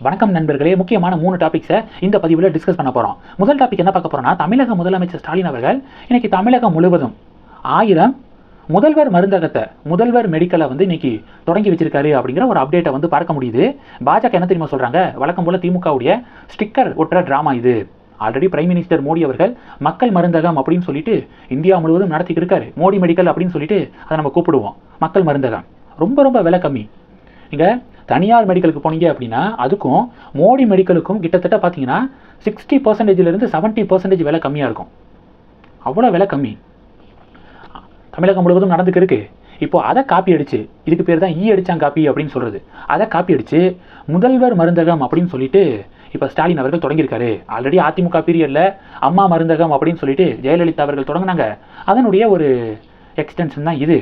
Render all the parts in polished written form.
வணக்கம் நண்பர்களே, முக்கியமான 3 டாபிக்ஸை இந்த பதிவில் டிஸ்கஸ் பண்ண போகிறோம். முதல் டாபிக் என்ன பார்க்க போகிறோம்னா, தமிழக முதலமைச்சர் ஸ்டாலின் அவர்கள் இன்னைக்கு தமிழகம் முழுவதும் 1000 முதல்வர் மருந்தகத்தை, முதல்வர் மெடிக்கலை இன்னைக்கு தொடங்கி வச்சிருக்காரு அப்படிங்கிற ஒரு அப்டேட்டை பார்க்க முடியுது. பாஜக என்ன தெரியுமா சொல்கிறாங்க, வழக்கம் போல் திமுகவுடைய ஸ்டிக்கர் ஒட்டுற ட்ராமா இது. ஆல்ரெடி பிரைம் மினிஸ்டர் மோடி அவர்கள் மக்கள் மருந்தகம் அப்படின்னு சொல்லிட்டு இந்தியா முழுவதும் நடத்திட்டு இருக்காரு. மோடி மெடிக்கல் அப்படின்னு சொல்லிட்டு அதை நம்ம கூப்பிடுவோம். மக்கள் மருந்தகம் ரொம்ப ரொம்ப விலை கம்மி. நீங்கள் தனியார் மெடிக்கலுக்கு போனீங்க அப்படின்னா அதுக்கும் மோடி மெடிக்கலுக்கும் கிட்டத்தட்ட பார்த்தீங்கன்னா 60%லேருந்து 70% விலை கம்மியாக இருக்கும். அவ்வளோ விலை கம்மி தமிழகம் முழுவதும் நடந்துக்கு இருக்கு. இப்போ அதை காப்பி அடிச்சு, இதுக்கு பேர் தான் அடிச்சாங்க காப்பி அப்படின்னு சொல்கிறது, அதை காப்பி அடித்து முதல்வர் மருந்தகம் அப்படின்னு சொல்லிட்டு இப்போ ஸ்டாலின் அவர்கள் தொடங்கியிருக்காரு. ஆல்ரெடி அதிமுக பீரியடில் அம்மா மருந்தகம் அப்படின்னு சொல்லிட்டு ஜெயலலிதா அவர்கள் தொடங்கினாங்க. அதனுடைய ஒரு எக்ஸ்டென்ஷன் தான் இது.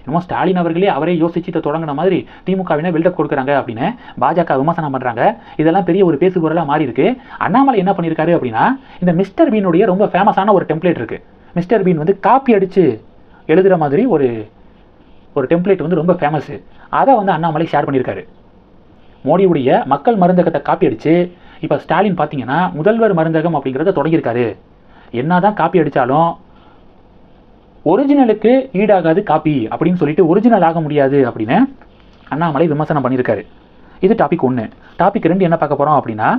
இன்னும் ஸ்டாலின் அவர்களே அவரே யோசிச்சு இதை தொடங்கின மாதிரி திமுகவினர் பில்டப் கொடுக்குறாங்க அப்படின்னு பாஜக விமர்சனம் பண்ணுறாங்க. இதெல்லாம் பெரிய ஒரு பேசுபொருளாக மாறி இருக்கு. அண்ணாமலை என்ன பண்ணியிருக்காரு அப்படின்னா, இந்த மிஸ்டர் பீனுடைய ரொம்ப ஃபேமஸான ஒரு டெம்ப்ளேட் இருக்குது. மிஸ்டர் பீன் காப்பி அடித்து எழுதுகிற மாதிரி ஒரு டெம்ப்ளேட் ரொம்ப ஃபேமஸ். அதை அண்ணாமலை ஷேர் பண்ணியிருக்காரு. மோடியுடைய மக்கள் மருந்தகத்தை காப்பி அடித்து இப்போ ஸ்டாலின் பார்த்தீங்கன்னா முதல்வர் மருந்தகம் அப்படிங்கிறத தொடங்கியிருக்காரு. என்ன தான் காப்பி அடித்தாலும் ஒரிஜினலுக்கு ஈடாகாது காப்பி அப்படின்னு சொல்லிட்டு ஒரிஜினல் ஆக முடியாது அப்படின்னு அண்ணாமலை விமர்சனம் பண்ணியிருக்காரு. இது டாபிக் 1. டாபிக் 2 என்ன பார்க்க போகிறோம் அப்படின்னா,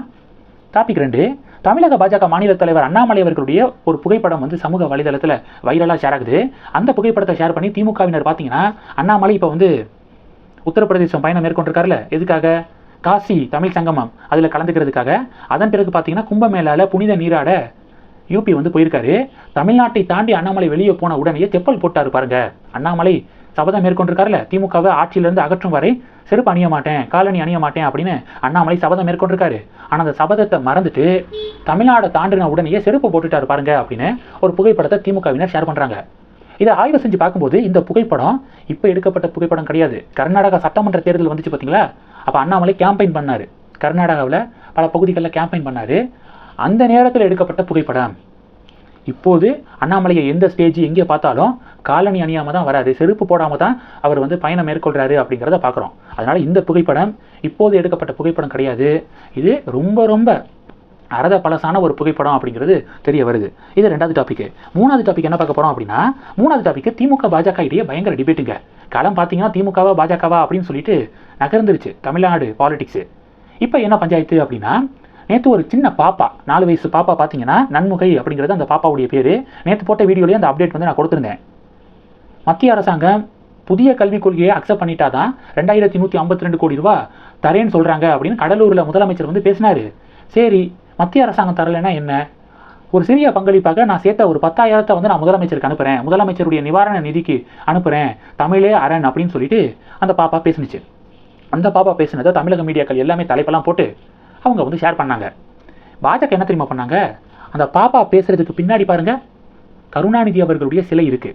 டாபிக் 2 தமிழக பாஜக மாநில தலைவர் அண்ணாமலை அவர்களுடைய ஒரு புகைப்படம் சமூக வலைதளத்தில் வைரலாக ஷேர் ஆகுது. அந்த புகைப்படத்தை ஷேர் பண்ணி திமுகவினர் பார்த்தீங்கன்னா, அண்ணாமலை இப்போ உத்தரப்பிரதேசம் பயணம் மேற்கொண்டிருக்காருல, எதுக்காக? காசி தமிழ் சங்கமம் அதில் கலந்துக்கிறதுக்காக. அதன் பிறகு பார்த்தீங்கன்னா கும்பமேளாவில் புனித நீராட யூபி போயிருக்காரு. தமிழ்நாட்டை தாண்டி அண்ணாமலை வெளியே போன உடனே செப்பல் போட்டாரு பாருங்க. அண்ணாமலை சபதம் மேற்கொண்டிருக்காருல, திமுகவை ஆட்சியிலிருந்து அகற்றும் வரை செருப்பு அணிய மாட்டேன், காலணி அணிய மாட்டேன் அப்படின்னு அண்ணாமலை சபதம் மேற்கொண்டிருக்காரு. ஆனால் அந்த சபதத்தை மறந்துட்டு தமிழ்நாடை தாண்டின உடனே செருப்பு போட்டுட்டாரு பாருங்க அப்படின்னு ஒரு புகைப்படத்தை திமுகவினர் ஷேர் பண்ணுறாங்க. இதை ஆய்வு செஞ்சு பார்க்கும்போது இந்த புகைப்படம் இப்போ எடுக்கப்பட்ட புகைப்படம் கிடையாது. கர்நாடகா சட்டமன்ற தேர்தல் வந்துச்சு பார்த்தீங்களா, அப்போ அண்ணாமலை கேம்பெயின் பண்ணார். கர்நாடகாவில் பல பகுதிகளில் கேம்பெயின் பண்ணார். அந்த நேரத்தில் எடுக்கப்பட்ட புகைப்படம். இப்போது அண்ணாமலையை எந்த ஸ்டேஜ் எங்கே பார்த்தாலும் காலணி அணியாமல் தான் வராது, செருப்பு போடாமல் தான் அவர் பயணம் மேற்கொள்கிறாரு அப்படிங்கிறத பார்க்குறோம். அதனால் இந்த புகைப்படம் இப்போது எடுக்கப்பட்ட புகைப்படம் கிடையாது. இது ரொம்ப ரொம்ப அறத பழசான ஒரு புகைப்படம் அப்படிங்கிறது தெரிய வருது. இது 2வது டாபிக். 3வது டாபிக் என்ன பார்க்க போகிறோம் அப்படின்னா, 3வது டாபிக் திமுக பாஜக இடையே பயங்கர டிபேட்டுங்க. காலம் பார்த்தீங்கன்னா திமுகவா பாஜகவா அப்படின்னு சொல்லிட்டு நகர்ந்துருச்சு தமிழ்நாடு பாலிடிக்ஸு. இப்போ என்ன பஞ்சாயத்து அப்படின்னா, நேற்று ஒரு சின்ன பாப்பா, 4 வயசு பாப்பா பார்த்தீங்கன்னா நன்முகை அப்படிங்கிறது அந்த பாப்பாவுடைய பேர். நேற்று போட்ட வீடியோலேயே அந்த அப்டேட் நான் கொடுத்துருந்தேன். மத்திய அரசாங்கம் புதிய கல்விக் கொள்கையை அக்செப்ட் பண்ணிட்டா தான் 2152 கோடி ரூபா தரேன்னு சொல்கிறாங்க அப்படின்னு கடலூரில் முதலமைச்சர் பேசினார். சரி, மத்திய அரசாங்கம் தரலைன்னா என்ன, ஒரு சிறிய பங்களிப்பாக நான் சேர்த்த ஒரு 10,000 நான் முதலமைச்சருக்கு அனுப்புகிறேன், முதலமைச்சருடைய நிவாரண நிதிக்கு அனுப்புகிறேன், தமிழே அரண் அப்படின்னு சொல்லிட்டு அந்த பாப்பா பேசுனுச்சு. அந்த பாப்பா பேசினதை தமிழக மீடியாக்கள் எல்லாமே தலைப்பெல்லாம் போட்டு அவங்க ஷேர் பண்ணாங்க. பாஜக என்ன தெரியுமா பண்ணாங்க, அந்த பாப்பா பேசுறதுக்கு பின்னாடி பாருங்க கருணாநிதி அவர்களுடைய சிலை இருக்கு.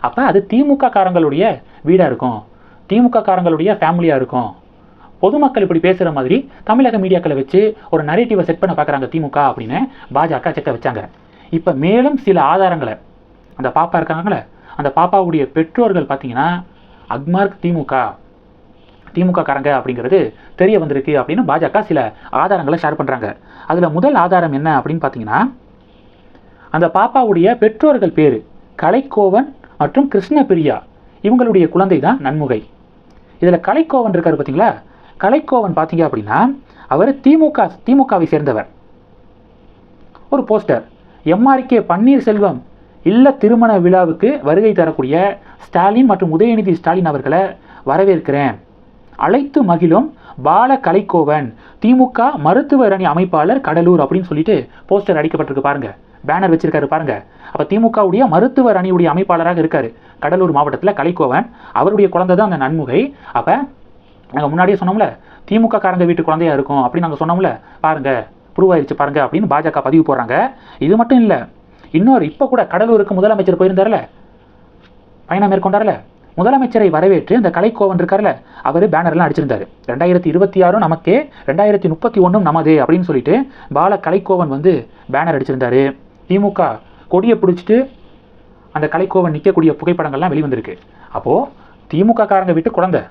அப்போ அது திமுக காரங்களுடைய வீடாக இருக்கும், திமுக காரங்களுடைய ஃபேமிலியாக இருக்கும். பொதுமக்கள் இப்படி பேசுகிற மாதிரி தமிழக மீடியாக்களை வச்சு ஒரு நரேட்டிவை செட் பண்ண பார்க்குறாங்க திமுக அப்படின்னு பாஜக செக்க வச்சாங்க. இப்போ மேலும் சில ஆதாரங்களை, அந்த பாப்பா இருக்காங்களே அந்த பாப்பாவுடைய பெற்றோர்கள் பார்த்தீங்கன்னா அக்மார்க் திமுக காரங்க அப்படிங்கிறது தெரிய வந்திருக்கு அப்படின்னு பாஜக சில ஆதாரங்களை ஷேர் பண்ணுறாங்க. அதில் முதல் ஆதாரம் என்ன அப்படின்னு பார்த்தீங்கன்னா, அந்த பாப்பாவுடைய பெற்றோர்கள் பேர் கலைக்கோவன் மற்றும் கிருஷ்ணபிரியா. இவங்களுடைய குழந்தை தான் நன்முகை. இதில் கலைக்கோவன் இருக்காரு பார்த்தீங்களா, கலைக்கோவன் பார்த்தீங்க அப்படின்னா அவர் திமுகவை சேர்ந்தவர். ஒரு போஸ்டர், எம்ஆர்கே பன்னீர்செல்வம் இல்ல திருமண விழாவுக்கு வருகை தரக்கூடிய ஸ்டாலின் மற்றும் உதயநிதி ஸ்டாலின் அவர்களை வரவேற்கிறேன், அழைத்து மகிழும் பால கலைக்கோவன், திமுக மருத்துவர் அணி அமைப்பாளர் கடலூர் அப்படின்னு சொல்லிட்டு போஸ்டர் அடிக்கப்பட்டிருக்கு பாருங்க, பேனர் வச்சிருக்காரு பாருங்க. அப்போ திமுகவுடைய மருத்துவர் அணியுடைய அமைப்பாளராக இருக்காரு கடலூர் மாவட்டத்தில் கலைக்கோவன். அவருடைய குழந்தை தான் அந்த நன்முகை. அப்போ நாங்கள் முன்னாடியே சொன்னோம்ல திமுக காரங்க வீட்டு குழந்தையா இருக்கும் அப்படின்னு நாங்கள் சொன்னோம்ல, பாருங்க ப்ரூவ் ஆயிடுச்சு பாருங்க அப்படின்னு பாஜக பதிவு போடுறாங்க. இது மட்டும் இல்லை, இன்னொரு இப்போ கூட கடலூருக்கு முதலமைச்சர் போயிருந்தார்ல, பயணம் மேற்கொண்டார்ல, முதலமைச்சரை வரவேற்று இந்த கலைக்கோவன் இருக்கார்ல அவர் பேனர்லாம் அடிச்சிருந்தாரு. 2026 நமக்கே 2031 நமதே அப்படின்னு சொல்லிட்டு பால கலைக்கோவன் பேனர் அடிச்சிருந்தாரு. திமுக கொடியை பிடிச்சிட்டு அந்த கலைக்கோவன் நிற்கக்கூடிய புகைப்படங்கள்லாம் வெளிவந்திருக்கு. அப்போது திமுக காரங்க வீட்டு குழந்தை,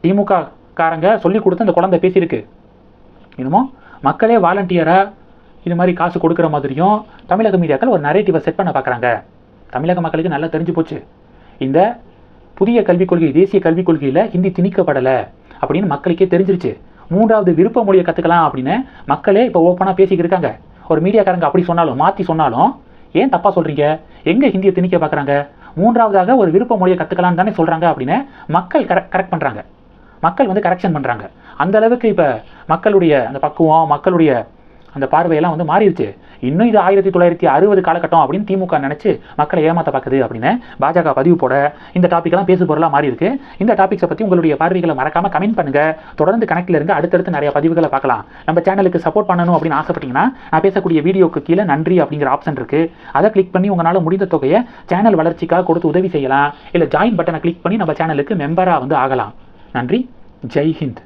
திமுக காரங்க சொல்லி கொடுத்து அந்த குழந்தை பேசியிருக்கு. இன்னமும் மக்களே வாலண்டியராக இது மாதிரி காசு கொடுக்குற மாதிரியும் தமிழக மீடியாக்கள் ஒரு நரேட்டிவை செட் பண்ண பார்க்குறாங்க. தமிழக மக்களுக்கு நல்லா தெரிஞ்சு போச்சு, இந்த புதிய கல்விக் கொள்கை, தேசிய கல்விக் கொள்கையில் ஹிந்தி திணிக்கப்படலை அப்படின்னு மக்களுக்கே தெரிஞ்சிருச்சு. 3வது விருப்ப மொழியை கற்றுக்கலாம் அப்படின்னு மக்களே இப்போ ஓப்பனாக பேசிக்கிட்டு இருக்காங்க. ஒரு மீடியாக்காரங்க அப்படி சொன்னாலும் மாற்றி சொன்னாலும் ஏன் தப்பாக சொல்கிறீங்க, எங்கே ஹிந்தியை திணிக்க பார்க்குறாங்க, 3வதாக ஒரு விருப்ப மொழியை கற்றுக்கலான்னு தானே சொல்கிறாங்க அப்படின்னு மக்கள் கரெக்ட் பண்ணுறாங்க. மக்கள் வந்து கரெக்ஷன் பண்ணுறாங்க. அந்த அளவுக்கு இப்போ மக்களுடைய அந்த பக்குவம், மக்களுடைய அந்த பார்வையெல்லாம் வந்து மாறிடுச்சு. இன்னும் இது 1960 காலகட்டம் அப்படின்னு திமுக நினச்சி மக்களை ஏமாற்ற பார்க்குது அப்படின்னு பாஜக பதிவு போட இந்த டாப்பிக்கெல்லாம் பேசு பொருளாக மாறி இருக்கு. இந்த டாபிக்ஸை பற்றி உங்களுடைய பார்வைகளை மறக்காமல் கமெண்ட் பண்ணுங்கள். தொடர்ந்து கனெக்டில் இருங்க, அடுத்தடுத்து நிறைய பதிவுகளை பார்க்கலாம். நம்ம சேனலுக்கு சப்போர்ட் பண்ணணும் அப்படின்னு ஆசைப்பட்டீங்கன்னா நான் பேசக்கூடிய வீடியோக்கு கீழே நன்றி அப்படிங்கிற ஆப்ஷன் இருக்குது. அதை கிளிக் பண்ணி உங்களால் முடிந்த தொகையை சேனல் வளர்ச்சிக்காக கொடுத்து உதவி செய்யலாம். இல்லை ஜாயின் பட்டனை கிளிக் பண்ணி நம்ம சேனலுக்கு மெம்பராக வந்து ஆகலாம். நன்றி. ஜெய் ஹிந்த்.